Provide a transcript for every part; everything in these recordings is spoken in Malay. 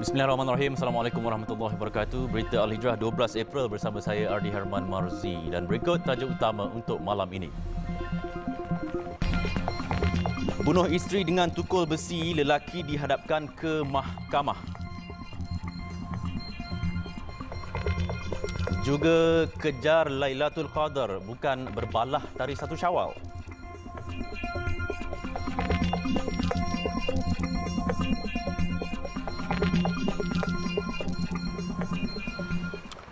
Bismillahirrahmanirrahim. Assalamualaikum warahmatullahi wabarakatuh. Berita Al-Hijrah 12 April bersama saya Ardi Herman Marzi. Dan berikut tajuk utama untuk malam ini. Bunuh isteri dengan tukul besi, lelaki dihadapkan ke mahkamah. Juga kejar Lailatul Qadar, bukan berbalah tarikh 1 Syawal.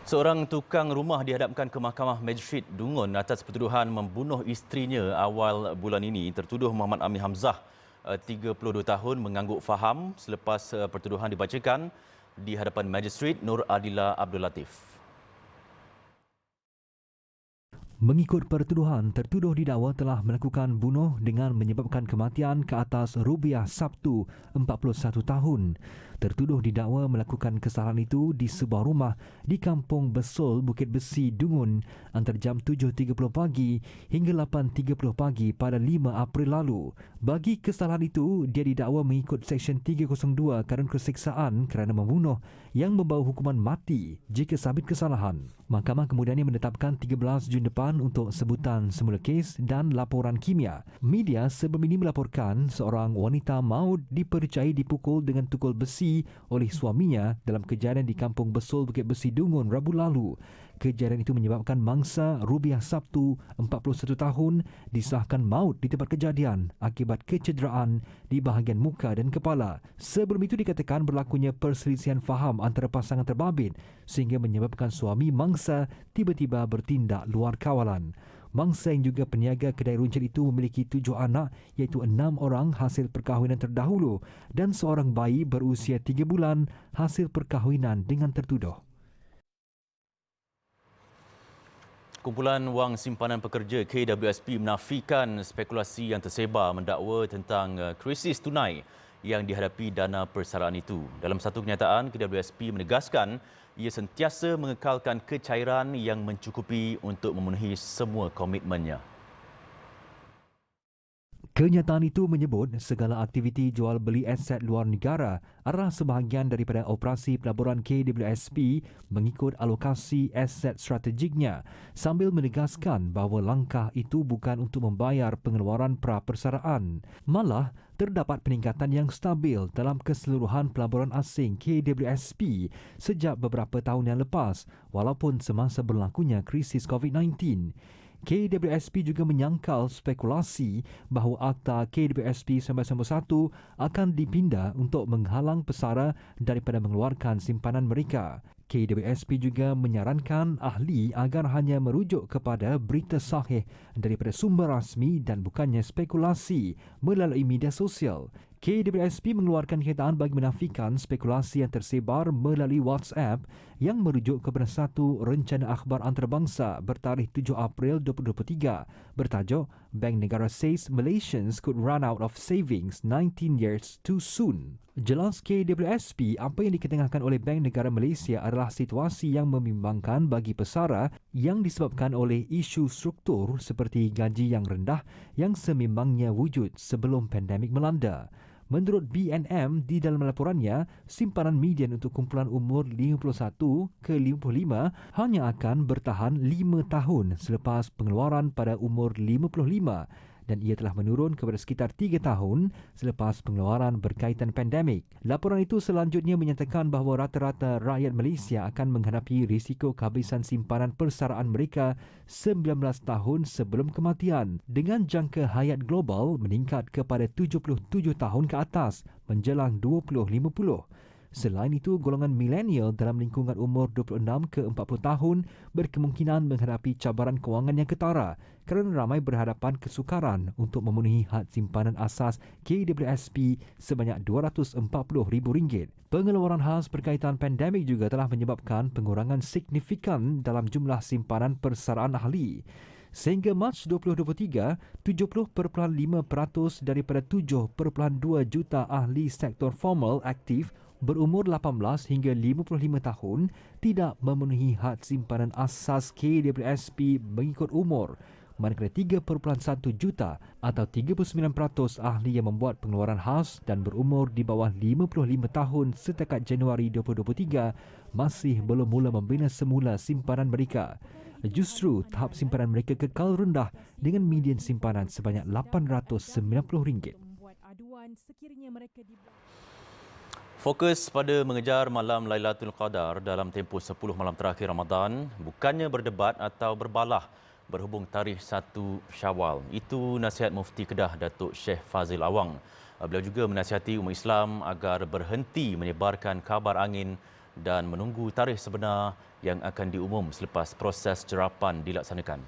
Seorang tukang rumah dihadapkan ke Mahkamah Magistrate Dungun atas pertuduhan membunuh isterinya awal bulan ini. Tertuduh Muhammad Ami Hamzah, 32 tahun, mengangguk faham selepas pertuduhan dibacakan di hadapan Magistrate Nur Adila Abdul Latif. Mengikut pertuduhan, tertuduh didakwa telah melakukan bunuh dengan menyebabkan kematian ke atas Rubiah Sabtu, 41 tahun. Tertuduh didakwa melakukan kesalahan itu di sebuah rumah di Kampung Besul, Bukit Besi, Dungun antara jam 7.30 pagi hingga 8.30 pagi pada 5 April lalu. Bagi kesalahan itu, dia didakwa mengikut Seksyen 302 Kanun Keseksaan kerana membunuh yang membawa hukuman mati jika sabit kesalahan. Mahkamah kemudiannya menetapkan 13 Jun depan untuk sebutan semula kes dan laporan kimia. Media sebelum ini melaporkan seorang wanita maut dipercayai dipukul dengan tukul besi oleh suaminya dalam kejadian di Kampung Besul, Bukit Besi, Dungun Rabu lalu. Kejadian itu menyebabkan mangsa Rubiah Sabtu, 41 tahun, disahkan maut di tempat kejadian akibat kecederaan di bahagian muka dan kepala. Sebelum itu dikatakan berlakunya perselisihan faham antara pasangan terbabit sehingga menyebabkan suami mangsa tiba-tiba bertindak luar kawalan. Mangsa yang juga peniaga kedai runcit itu memiliki 7 anak, iaitu 6 orang hasil perkahwinan terdahulu dan seorang bayi berusia 3 bulan hasil perkahwinan dengan tertuduh. Kumpulan Wang Simpanan Pekerja KWSP menafikan spekulasi yang tersebar mendakwa tentang krisis tunai yang dihadapi dana persaraan itu. Dalam satu kenyataan, KWSP menegaskan ia sentiasa mengekalkan kecairan yang mencukupi untuk memenuhi semua komitmennya. Kenyataan itu menyebut segala aktiviti jual beli aset luar negara adalah sebahagian daripada operasi pelaburan KWSP mengikut alokasi aset strategiknya, sambil menegaskan bahawa langkah itu bukan untuk membayar pengeluaran pra-persaraan. Malah, terdapat peningkatan yang stabil dalam keseluruhan pelaburan asing KWSP sejak beberapa tahun yang lepas, walaupun semasa berlakunya krisis COVID-19. KWSP juga menyangkal spekulasi bahawa akta KWSP 991 akan dipindah untuk menghalang pesara daripada mengeluarkan simpanan mereka. KWSP juga menyarankan ahli agar hanya merujuk kepada berita sahih daripada sumber rasmi dan bukannya spekulasi melalui media sosial. KWSP mengeluarkan kenyataan bagi menafikan spekulasi yang tersebar melalui WhatsApp yang merujuk kepada satu rencana akhbar antarabangsa bertarikh 7 April 2023 bertajuk Bank Negara says Malaysians could run out of savings 19 years too soon. Jelas KWSP apa yang diketengahkan oleh Bank Negara Malaysia adalah situasi yang membimbangkan bagi pesara yang disebabkan oleh isu struktur seperti gaji yang rendah yang semimbangnya wujud sebelum pandemik melanda. Menurut BNM, di dalam laporannya, simpanan median untuk kumpulan umur 51 ke 55 hanya akan bertahan 5 tahun selepas pengeluaran pada umur 55 dan ia telah menurun kepada sekitar 3 tahun selepas pengeluaran berkaitan pandemik. Laporan itu selanjutnya menyatakan bahawa rata-rata rakyat Malaysia akan menghadapi risiko kehabisan simpanan persaraan mereka 19 tahun sebelum kematian dengan jangka hayat global meningkat kepada 77 tahun ke atas menjelang 2050. Selain itu, golongan milenial dalam lingkungan umur 26 ke 40 tahun berkemungkinan menghadapi cabaran kewangan yang ketara kerana ramai berhadapan kesukaran untuk memenuhi had simpanan asas KWSP sebanyak RM240,000. Pengeluaran khas berkaitan pandemik juga telah menyebabkan pengurangan signifikan dalam jumlah simpanan persaraan ahli. Sehingga Mac 2023, 70.5% daripada 7.2 juta ahli sektor formal aktif berumur 18 hingga 55 tahun tidak memenuhi had simpanan asas KWSP mengikut umur. manakala 3.1 juta atau 39% ahli yang membuat pengeluaran khas dan berumur di bawah 55 tahun setakat Januari 2023 masih belum mula membina semula simpanan mereka. Justru tahap simpanan mereka kekal rendah dengan median simpanan sebanyak RM890. Fokus pada mengejar malam Lailatul Qadar dalam tempoh 10 malam terakhir Ramadan bukannya berdebat atau berbalah berhubung tarikh 1 Syawal. Itu nasihat Mufti Kedah Datuk Syekh Fazil Awang. Beliau juga menasihati umat Islam agar berhenti menyebarkan kabar angin dan menunggu tarikh sebenar yang akan diumum selepas proses jerapan dilaksanakan.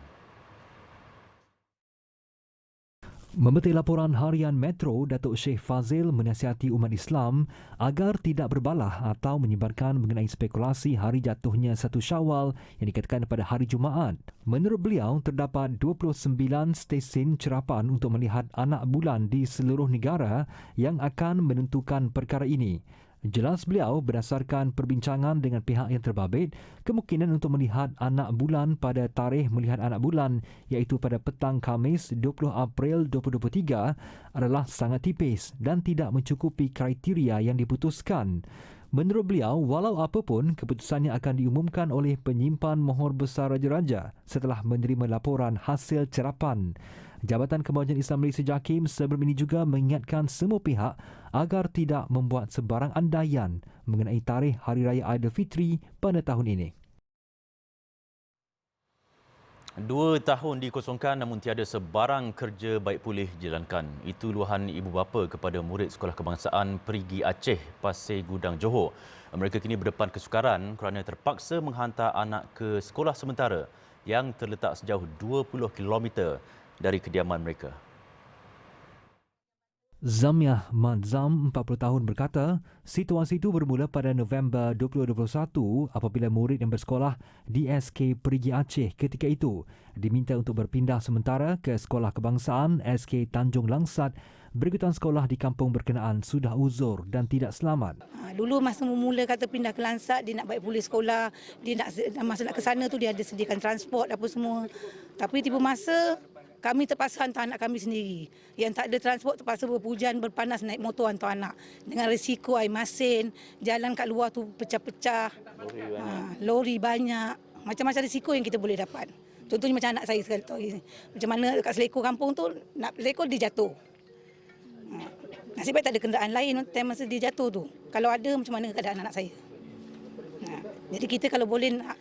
Memetik laporan harian Metro, Datuk Syekh Fazil menasihati umat Islam agar tidak berbalah atau menyebarkan mengenai spekulasi hari jatuhnya 1 Syawal yang dikatakan pada hari Jumaat. Menurut beliau, terdapat 29 stesen cerapan untuk melihat anak bulan di seluruh negara yang akan menentukan perkara ini. Jelas beliau berdasarkan perbincangan dengan pihak yang terbabit, kemungkinan untuk melihat anak bulan pada tarikh melihat anak bulan iaitu pada petang Khamis 20 April 2023 adalah sangat tipis dan tidak mencukupi kriteria yang diputuskan. Menurut beliau, walau apapun, keputusannya akan diumumkan oleh penyimpan mohor besar Raja-Raja setelah menerima laporan hasil cerapan. Jabatan Kemajuan Islam Malaysia JAKIM sebelum ini juga mengingatkan semua pihak agar tidak membuat sebarang andaian mengenai tarikh Hari Raya Aidilfitri pada tahun ini. 2 tahun dikosongkan namun tiada sebarang kerja baik pulih dijalankan. Itu luahan ibu bapa kepada murid Sekolah Kebangsaan Perigi Aceh, Pasir Gudang, Johor. Mereka kini berdepan kesukaran kerana terpaksa menghantar anak ke sekolah sementara yang terletak sejauh 20 km dari kediaman mereka. Zamiah Madzam, 40 tahun berkata, situasi itu bermula pada November 2021 apabila murid yang bersekolah di SK Perigi Aceh ketika itu diminta untuk berpindah sementara ke Sekolah Kebangsaan SK Tanjung Langsat berikutan sekolah di kampung berkenaan sudah uzur dan tidak selamat. Dulu masa mula kata pindah ke Lansat, dia nak baik pulih sekolah, dia masa nak ke sana tu dia ada sediakan transport apa semua. Tapi tiba masa kami terpaksa hantar anak kami sendiri. Yang tak ada transport terpaksa berhujan, berpanas naik motor hantar anak. Dengan risiko air masin, jalan kat luar tu pecah-pecah. Lori banyak. Macam-macam risiko yang kita boleh dapat. Contohnya macam anak saya sekali. Macam mana dekat selekor kampung tu, nak selekor dia jatuh. Nasib baik tak ada kenderaan lain time masa dia jatuh tu. Kalau ada, macam mana keadaan anak saya. Jadi kita kalau boleh nak,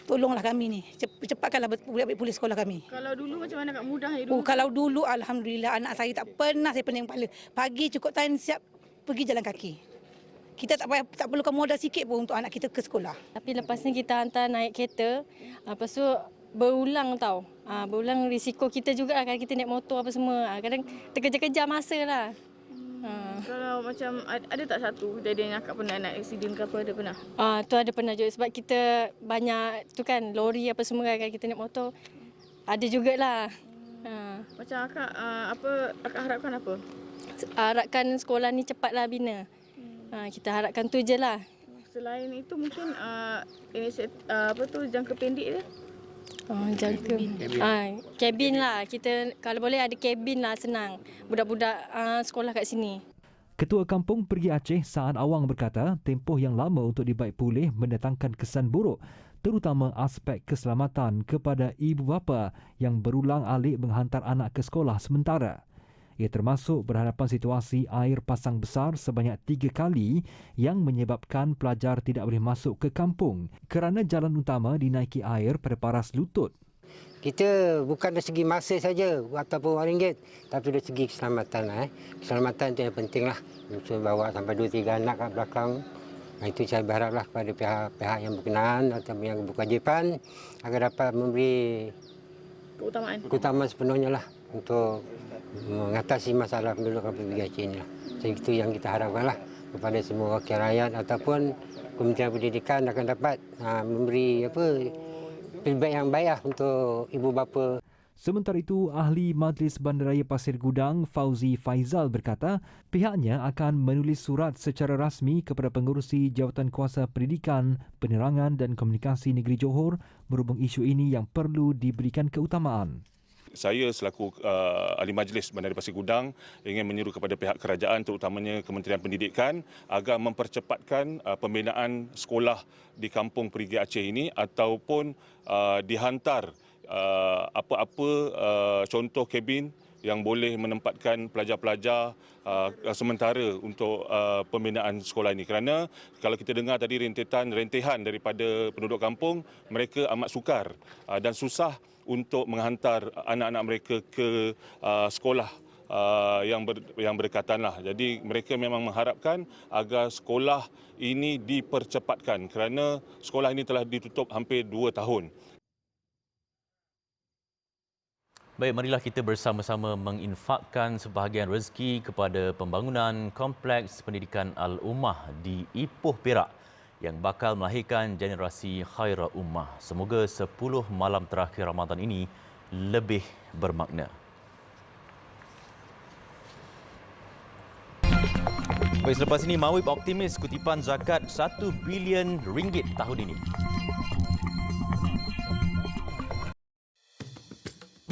tolonglah kami ni. Cepatkanlah budak-budak pulih sekolah kami. Kalau dulu macam mana, Kak? Mudah ya dulu? Kalau dulu Alhamdulillah anak saya tak pernah saya pening kepala. Pagi cukup time siap pergi jalan kaki. Kita tak perlukan modal sikit pun untuk anak kita ke sekolah. Tapi lepas ni kita hantar naik kereta. Lepas tu berulang tau. Berulang risiko kita juga kan kita naik motor apa semua. Kadang terkejar-kejar masa lah. Kalau macam ada tak satu kejadian yang Kak pernah nak aksiden ke apa, ada pernah? Tu ada pernah juga sebab kita banyak tu kan lori apa semua kan kita naik motor. Ada jugalah. Macam Akak apa Akak harapkan apa? Harapkan sekolah ni cepatlah bina. Kita harapkan tu je lah. Selain itu mungkin jangka pendek dia. Kabin lah. Kita kalau boleh ada kabin lah, senang. Budak-budak sekolah kat sini. Ketua Kampung Perigi Aceh, Saad Awang berkata, tempoh yang lama untuk dibaik pulih mendatangkan kesan buruk, terutama aspek keselamatan kepada ibu bapa yang berulang-alik menghantar anak ke sekolah sementara. Ia termasuk berhadapan situasi air pasang besar sebanyak 3 kali yang menyebabkan pelajar tidak boleh masuk ke kampung kerana jalan utama dinaiki air pada paras lutut. Kita bukan dari segi masa saja ataupun wang ringgit, tapi dari segi keselamatan. Keselamatan itu yang penting lah. Untuk bawa sampai 2-3 anak kat belakang. Itu saya berharaplah kepada pihak yang berkenaan atau yang berkewajipan agar dapat memberi keutamaan sepenuhnya lah untuk mengatasi masalah penduduk Kampung Perigi Aceh ini lah. Jadi itu yang kita harapkan lah kepada semua wakil rakyat ataupun Kementerian Pendidikan akan dapat memberi feedback yang baik lah untuk ibu bapa. Sementara itu, Ahli Majlis Bandaraya Pasir Gudang Fauzi Faizal berkata pihaknya akan menulis surat secara rasmi kepada pengurusi Jawatan Kuasa Pendidikan, Penerangan dan Komunikasi Negeri Johor berhubung isu ini yang perlu diberikan keutamaan. saya selaku ahli majlis Bandar Pasir Gudang ingin menyeru kepada pihak kerajaan terutamanya Kementerian Pendidikan agar mempercepatkan pembinaan sekolah di Kampung Perigi Aceh ini ataupun dihantar apa-apa contoh kabin yang boleh menempatkan pelajar-pelajar sementara untuk pembinaan sekolah ini. Kerana kalau kita dengar tadi rentetan daripada penduduk kampung, mereka amat sukar dan susah untuk menghantar anak-anak mereka ke sekolah yang berdekatan lah. Jadi mereka memang mengharapkan agar sekolah ini dipercepatkan kerana sekolah ini telah ditutup hampir 2 tahun. Baik, marilah kita bersama-sama menginfakkan sebahagian rezeki kepada pembangunan Kompleks Pendidikan Al-Ummah di Ipoh Perak yang bakal melahirkan generasi khairah ummah. Semoga 10 malam terakhir Ramadan ini lebih bermakna. Baik, selepas ini Mawib optimis kutipan zakat 1 bilion ringgit tahun ini.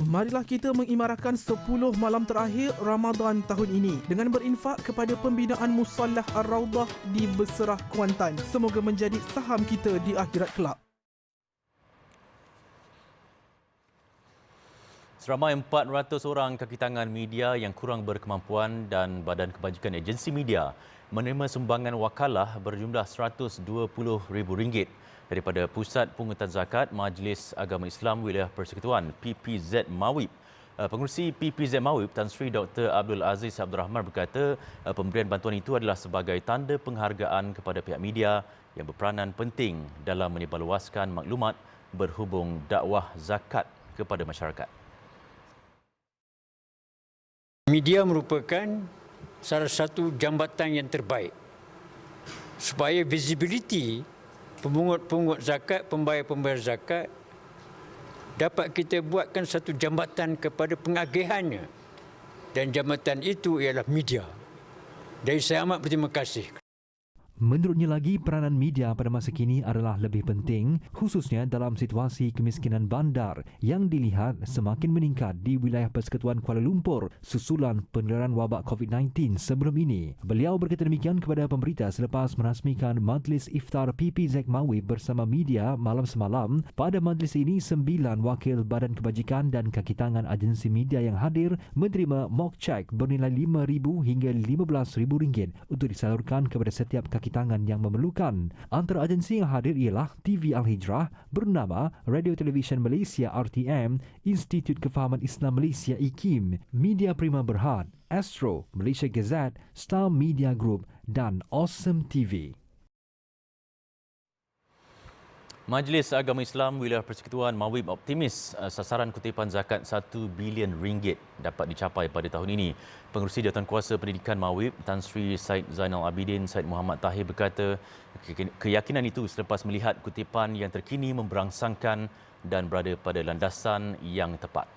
Marilah kita mengimarahkan 10 malam terakhir Ramadan tahun ini dengan berinfak kepada pembinaan Musallah Ar-Raudah di Beserah Kuantan. Semoga menjadi saham kita di akhirat kelak. Seramai 400 orang kaki tangan media yang kurang berkemampuan dan Badan Kebajikan Agensi Media menerima sumbangan wakalah berjumlah RM120,000 daripada Pusat Pungutan Zakat Majlis Agama Islam Wilayah Persekutuan PPZ Mawib. Pengerusi PPZ Mawib Tan Sri Dr. Abdul Aziz Abdul Rahman berkata pemberian bantuan itu adalah sebagai tanda penghargaan kepada pihak media yang berperanan penting dalam menyebarluaskan maklumat berhubung dakwah zakat kepada masyarakat. Media merupakan salah satu jambatan yang terbaik supaya visibility pemungut-pemungut zakat, pembayar-pembayar zakat dapat kita buatkan satu jambatan kepada pengagihannya. Dan jambatan itu ialah media. Jadi saya amat berterima kasih. Menurutnya lagi, peranan media pada masa kini adalah lebih penting khususnya dalam situasi kemiskinan bandar yang dilihat semakin meningkat di wilayah Persekutuan Kuala Lumpur susulan penularan wabak COVID-19 sebelum ini. Beliau berkata demikian kepada pemberita selepas merasmikan Majlis Iftar PPZ Mawib bersama media malam semalam. Pada majlis ini, 9 wakil Badan Kebajikan dan kaki tangan agensi media yang hadir menerima mock check bernilai RM5,000 hingga RM15,000 untuk disalurkan kepada setiap kaki tangan yang memerlukan. Antara agensi yang hadir ialah TV Al-Hijrah, Bernama, Radio Television Malaysia RTM, Institut Kefahaman Islam Malaysia IKIM, Media Prima Berhad, Astro, Malaysia Gazette, Star Media Group dan Awesome TV. Majlis Agama Islam Wilayah Persekutuan Mawib optimis sasaran kutipan zakat 1 bilion ringgit dapat dicapai pada tahun ini. Pengerusi Jawatankuasa Pendidikan Mawib Tan Sri Said Zainal Abidin Said Muhammad Tahir berkata keyakinan itu selepas melihat kutipan yang terkini memberangsangkan dan berada pada landasan yang tepat.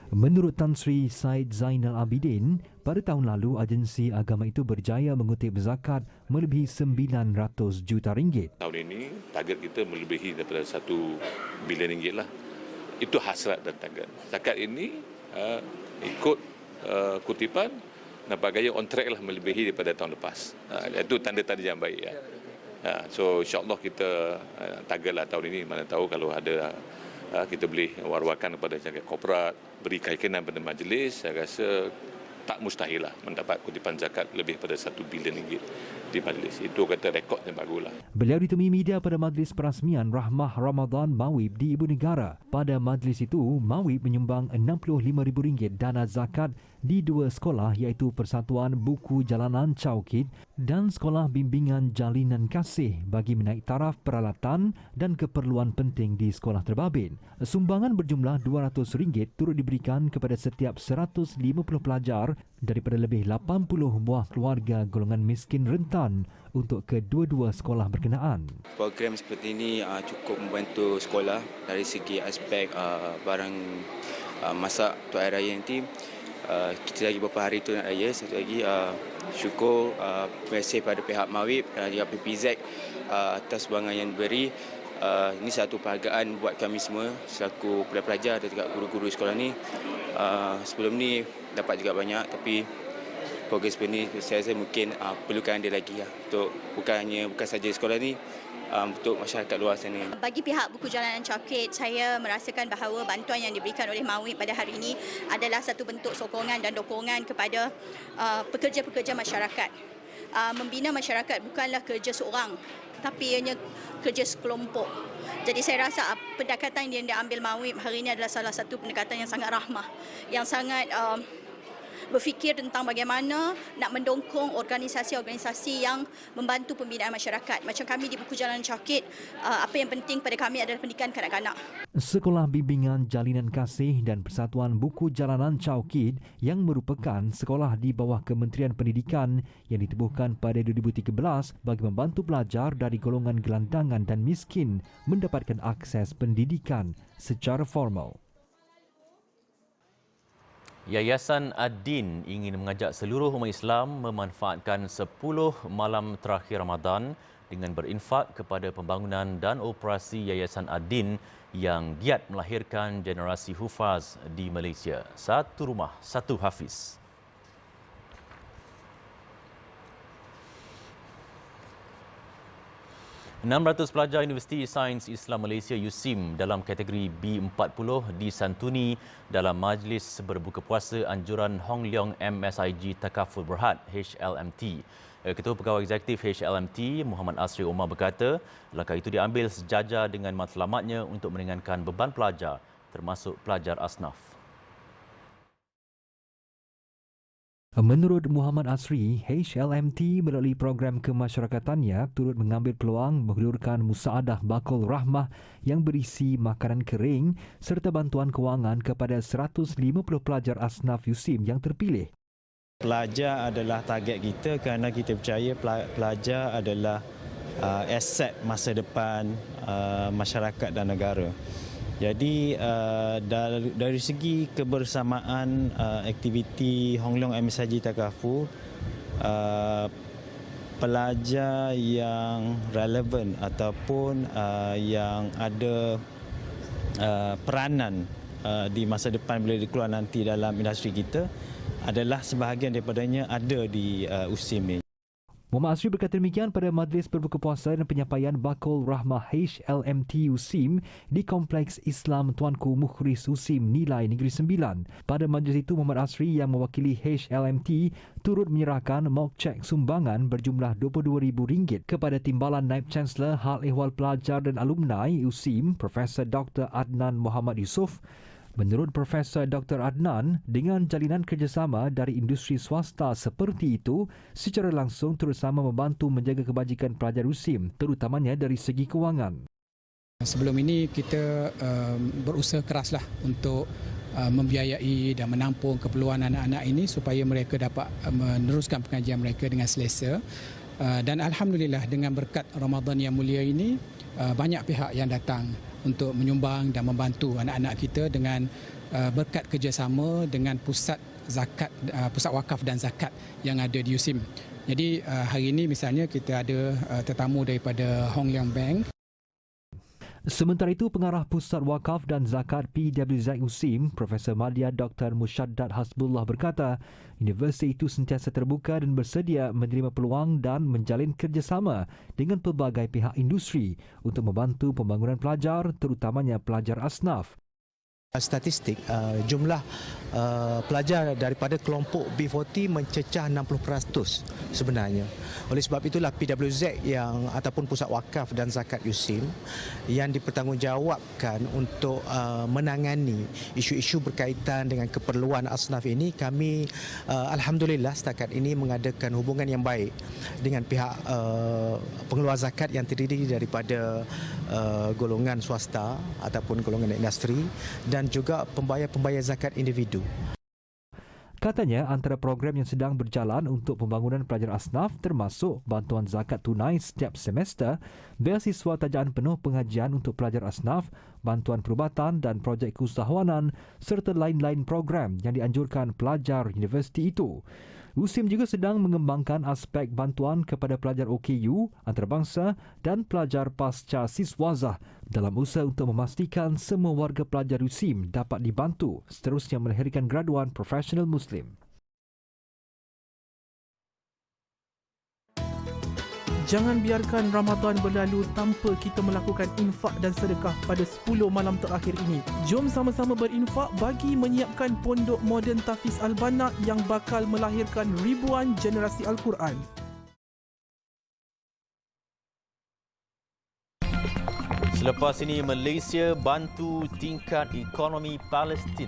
Menurut Tan Sri Said Zainal Abidin, pada tahun lalu agensi agama itu berjaya mengutip zakat melebihi RM900 juta. Tahun ini target kita melebihi daripada 1 bilion ringgit lah. Itu hasrat dan target. Zakat ini ikut kutipan nampak gaya on track lah melebihi daripada tahun lepas. Itu tanda-tanda yang baik. Ya. So insyaAllah kita target lah tahun ini. Mana tahu kalau ada kita boleh war-warkan kepada zakat korporat, beri keyakinan pada majlis, saya rasa tak mustahil lah mendapat kutipan zakat lebih pada 1 bilion ringgit di majlis. Itu kata rekod yang bagus lah. Beliau ditemui media pada majlis perasmian Rahmah Ramadan Mawib di Ibu Negara. Pada majlis itu, Mawib menyumbang RM65,000 dana zakat di 2 sekolah iaitu Persatuan Buku Jalanan Caukit dan Sekolah Bimbingan Jalinan Kasih bagi menaik taraf peralatan dan keperluan penting di sekolah terbabit. Sumbangan berjumlah RM200 turut diberikan kepada setiap 150 pelajar daripada lebih 80 buah keluarga golongan miskin rentan untuk kedua-dua sekolah berkenaan. Program seperti ini cukup membantu sekolah dari segi aspek barang masak untuk hari raya nanti. Kita lagi beberapa hari tu nak raya. Satu lagi syukur terima kasih pada pihak Mawib dan juga PPZ atas sumbangan yang diberi. Ini satu penghargaan buat kami semua selaku pelajar dan juga guru-guru sekolah ni. Sebelum ni dapat juga banyak, tapi progres ni saya rasa mungkin perlukan ada lagi untuk bukan saja sekolah ni, untuk masyarakat luar sana. Bagi pihak Buku Jalanan Cawkit, saya merasakan bahawa bantuan yang diberikan oleh MAWIP pada hari ini adalah satu bentuk sokongan dan dokongan kepada pekerja-pekerja masyarakat. Membina masyarakat bukanlah kerja seorang, tapi ianya kerja sekelompok. Jadi saya rasa pendekatan yang diambil MAWIP hari ini adalah salah satu pendekatan yang sangat rahmah, yang sangat berfikir tentang bagaimana nak mendongkong organisasi-organisasi yang membantu pembinaan masyarakat. Macam kami di Buku Jalanan Cawkit, apa yang penting pada kami adalah pendidikan kanak-kanak. Sekolah Bimbingan Jalinan Kasih dan Persatuan Buku Jalanan Cawkit yang merupakan sekolah di bawah Kementerian Pendidikan yang ditubuhkan pada 2013 bagi membantu pelajar dari golongan gelandangan dan miskin mendapatkan akses pendidikan secara formal. Yayasan Ad-Din ingin mengajak seluruh umat Islam memanfaatkan 10 malam terakhir Ramadan dengan berinfak kepada pembangunan dan operasi Yayasan Ad-Din yang giat melahirkan generasi hufaz di Malaysia. Satu rumah, satu hafiz. $600 pelajar Universiti Sains Islam Malaysia USIM dalam kategori B40 disantuni dalam majlis berbuka puasa anjuran Hong Leong MSIG Takaful Berhad HLMT. Ketua Pegawai Eksekutif HLMT Muhammad Asri Omar berkata, langkah itu diambil sejajar dengan matlamatnya untuk meringankan beban pelajar termasuk pelajar asnaf. Menurut Muhammad Asri, HLMT melalui program kemasyarakatannya turut mengambil peluang menghulurkan musaadah bakul rahmah yang berisi makanan kering serta bantuan kewangan kepada 150 pelajar asnaf USIM yang terpilih. Pelajar adalah target kita kerana kita percaya pelajar adalah aset masa depan masyarakat dan negara. Jadi dari segi kebersamaan aktiviti Hong Leong MSIG Takaful, pelajar yang relevan ataupun yang ada peranan di masa depan bila dia keluar nanti dalam industri kita adalah sebahagian daripadanya ada di USIM ni. Muhammad Asri berkata demikian pada majlis berbuka puasa dan penyampaian bakul rahmah HLMT USIM di Kompleks Islam Tuanku Mukhris USIM Nilai Negeri Sembilan. Pada majlis itu, Muhammad Asri yang mewakili HLMT turut menyerahkan mock check sumbangan berjumlah RM22,000 kepada Timbalan Naib Chancellor Hal Ehwal Pelajar dan Alumni USIM, Profesor Dr. Adnan Muhammad Yusof. Menurut Profesor Dr. Adnan, dengan jalinan kerjasama dari industri swasta seperti itu, secara langsung turut sama membantu menjaga kebajikan pelajar USIM, terutamanya dari segi kewangan. Sebelum ini kita berusaha keraslah untuk membiayai dan menampung keperluan anak-anak ini supaya mereka dapat meneruskan pengajian mereka dengan selesa. Dan Alhamdulillah dengan berkat Ramadan yang mulia ini, banyak pihak yang datang untuk menyumbang dan membantu anak-anak kita dengan berkat kerjasama dengan pusat zakat, pusat wakaf dan zakat yang ada di USIM. Jadi hari ini misalnya kita ada tetamu daripada Hong Leong Bank. Sementara itu, Pengarah Pusat Wakaf dan Zakat PWZ USIM, Profesor Madya Dr. Musyaddad Hasbullah berkata, universiti itu sentiasa terbuka dan bersedia menerima peluang dan menjalin kerjasama dengan pelbagai pihak industri untuk membantu pembangunan pelajar, terutamanya pelajar asnaf. Statistik jumlah pelajar daripada kelompok B40 mencecah 60% sebenarnya. Oleh sebab itulah PWZ yang ataupun Pusat Wakaf dan Zakat USIM yang dipertanggungjawabkan untuk menangani isu-isu berkaitan dengan keperluan asnaf ini, kami alhamdulillah setakat ini mengadakan hubungan yang baik dengan pihak pengeluar zakat yang terdiri daripada golongan swasta ataupun golongan industri dan juga pembayar-pembayar zakat individu. Katanya, antara program yang sedang berjalan untuk pembangunan pelajar asnaf termasuk bantuan zakat tunai setiap semester, beasiswa tajaan penuh pengajian untuk pelajar asnaf, bantuan perubatan dan projek keusahawanan serta lain-lain program yang dianjurkan pelajar universiti itu. USIM juga sedang mengembangkan aspek bantuan kepada pelajar OKU, antarabangsa dan pelajar pasca siswazah dalam usaha untuk memastikan semua warga pelajar USIM dapat dibantu seterusnya melahirkan graduan profesional Muslim. Jangan biarkan Ramadan berlalu tanpa kita melakukan infak dan sedekah pada 10 malam terakhir ini. Jom sama-sama berinfak bagi menyiapkan Pondok Moden Tafiz Al-Banna yang bakal melahirkan ribuan generasi Al-Quran. Selepas ini, Malaysia bantu tingkat ekonomi Palestin.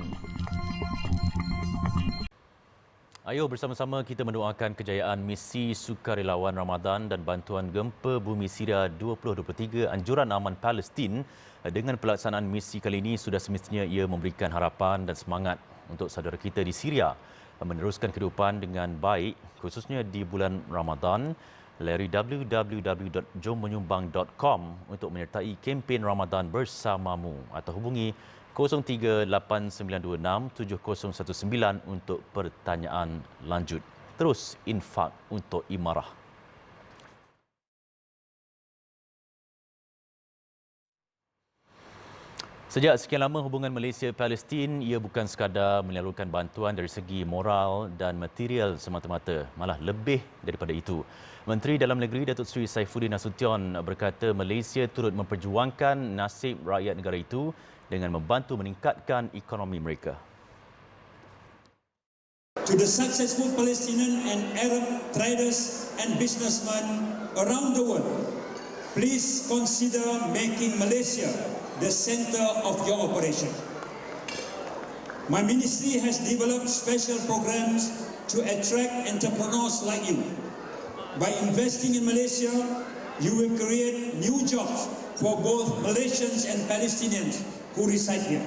Ayo bersama-sama kita mendoakan kejayaan misi sukarelawan Ramadan dan bantuan gempa bumi Syria 2023 anjuran aman Palestin. Dengan pelaksanaan misi kali ini, sudah semestinya ia memberikan harapan dan semangat untuk saudara kita di Syria meneruskan kehidupan dengan baik, khususnya di bulan Ramadan. Layari www.jommenyumbang.com untuk menyertai kempen Ramadan bersamamu atau hubungi 0389267019 untuk pertanyaan lanjut. Terus infak untuk Imarah. Sejak sekian lama hubungan Malaysia-Palestin, ia bukan sekadar menyalurkan bantuan dari segi moral dan material semata-mata, malah lebih daripada itu. Menteri Dalam Negeri Datuk Seri Saifuddin Nasution berkata Malaysia turut memperjuangkan nasib rakyat negara itu dengan membantu meningkatkan ekonomi mereka. To the successful Palestinian and Arab traders and businessmen around the world, please consider making Malaysia the center of your operation. My ministry has developed special programs to attract entrepreneurs like you. By investing in Malaysia, you will create new jobs for both Malaysians and Palestinians who reside here.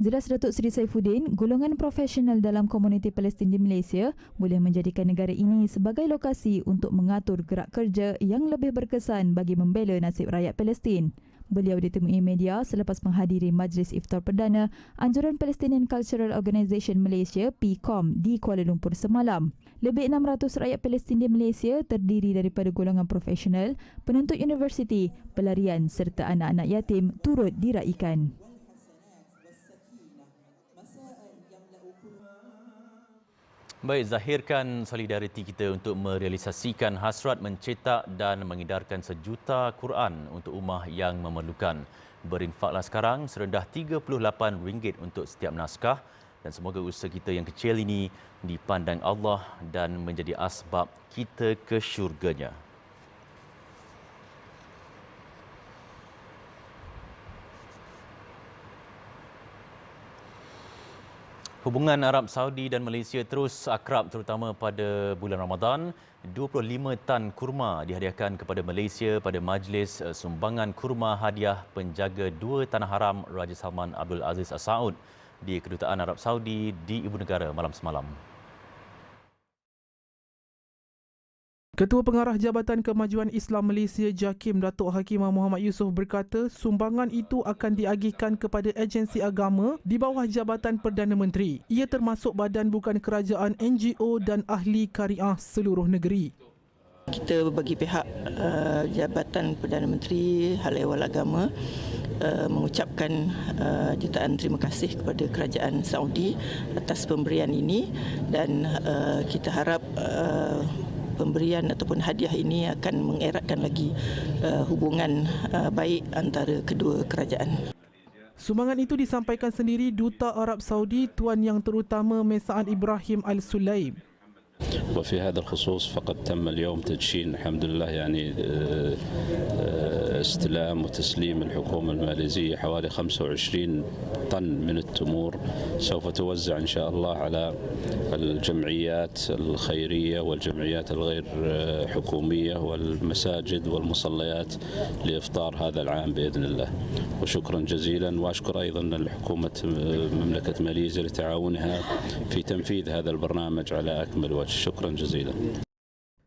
Jelas Datuk Seri Saifuddin, golongan profesional dalam komuniti Palestin di Malaysia boleh menjadikan negara ini sebagai lokasi untuk mengatur gerak kerja yang lebih berkesan bagi membela nasib rakyat Palestin. Beliau ditemui media selepas menghadiri Majlis Iftar Perdana Anjuran Palestinian Cultural Organisation Malaysia PCOM di Kuala Lumpur semalam. Lebih 600 rakyat Palestin di Malaysia terdiri daripada golongan profesional, penuntut universiti, pelarian serta anak-anak yatim turut diraikan. Baik, zahirkan solidariti kita untuk merealisasikan hasrat mencetak dan mengedarkan sejuta Quran untuk ummah yang memerlukan. Berinfaklah sekarang serendah RM38 untuk setiap naskah dan semoga usaha kita yang kecil ini dipandang Allah dan menjadi asbab kita ke syurganya. Hubungan Arab Saudi dan Malaysia terus akrab terutama pada bulan Ramadan. 25 tan kurma dihadiahkan kepada Malaysia pada Majlis Sumbangan Kurma Hadiah Penjaga Dua Tanah Haram Raja Salman Abdul Aziz Al Saud di Kedutaan Arab Saudi di Ibu Negara malam semalam. Ketua Pengarah Jabatan Kemajuan Islam Malaysia JAKIM Datuk Hakimah Muhammad Yusof berkata sumbangan itu akan diagihkan kepada agensi agama di bawah Jabatan Perdana Menteri. Ia termasuk badan bukan kerajaan, NGO dan ahli kariah seluruh negeri. Kita bagi pihak Jabatan Perdana Menteri Hal Ehwal Agama mengucapkan jutaan terima kasih kepada Kerajaan Saudi atas pemberian ini dan kita harap pemberian ataupun hadiah ini akan mengeratkan lagi hubungan baik antara kedua kerajaan. Sumbangan itu disampaikan sendiri Duta Arab Saudi Tuan Yang Terutama Mesa'ad Ibrahim Al-Sulaim. وفي هذا الخصوص فقد تم اليوم تدشين الحمد لله يعني استلام وتسليم الحكومة الماليزية حوالي 25 طن من التمور سوف توزع إن شاء الله على الجمعيات الخيرية والجمعيات الغير حكومية والمساجد والمصليات لإفطار هذا العام بإذن الله. وشكرا جزيلا وأشكر أيضا الحكومة مملكة ماليزيا لتعاونها في تنفيذ هذا البرنامج على أكمل وجه. Syukran jazilan.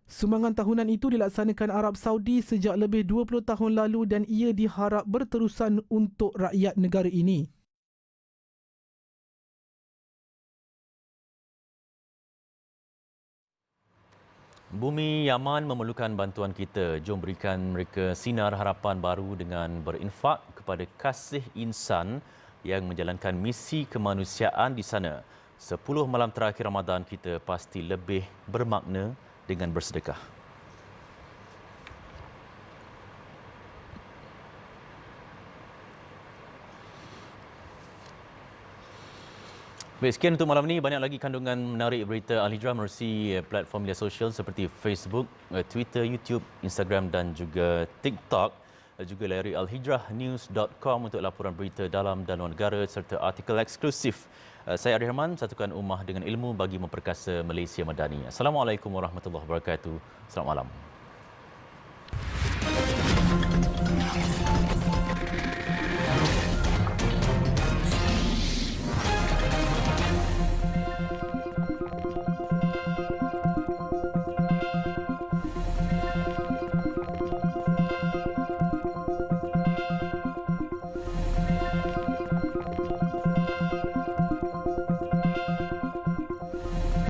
Sumbangan tahunan itu dilaksanakan Arab Saudi sejak lebih 20 tahun lalu dan ia diharap berterusan untuk rakyat negara ini. Bumi Yaman memerlukan bantuan kita. Jom berikan mereka sinar harapan baru dengan berinfak kepada kasih insan yang menjalankan misi kemanusiaan di sana. 10 malam terakhir Ramadan kita pasti lebih bermakna dengan bersedekah. Baik, sekian untuk malam ini. Banyak lagi kandungan menarik berita Al-Hijrah melalui platform media sosial seperti Facebook, Twitter, YouTube, Instagram dan juga TikTok. Juga layari alhijrahnews.com untuk laporan berita dalam dan luar negara serta artikel eksklusif. Saya Arif Rahman, satukan ummah dengan ilmu bagi memperkasa Malaysia Madani. Assalamualaikum warahmatullahi wabarakatuh. Selamat malam.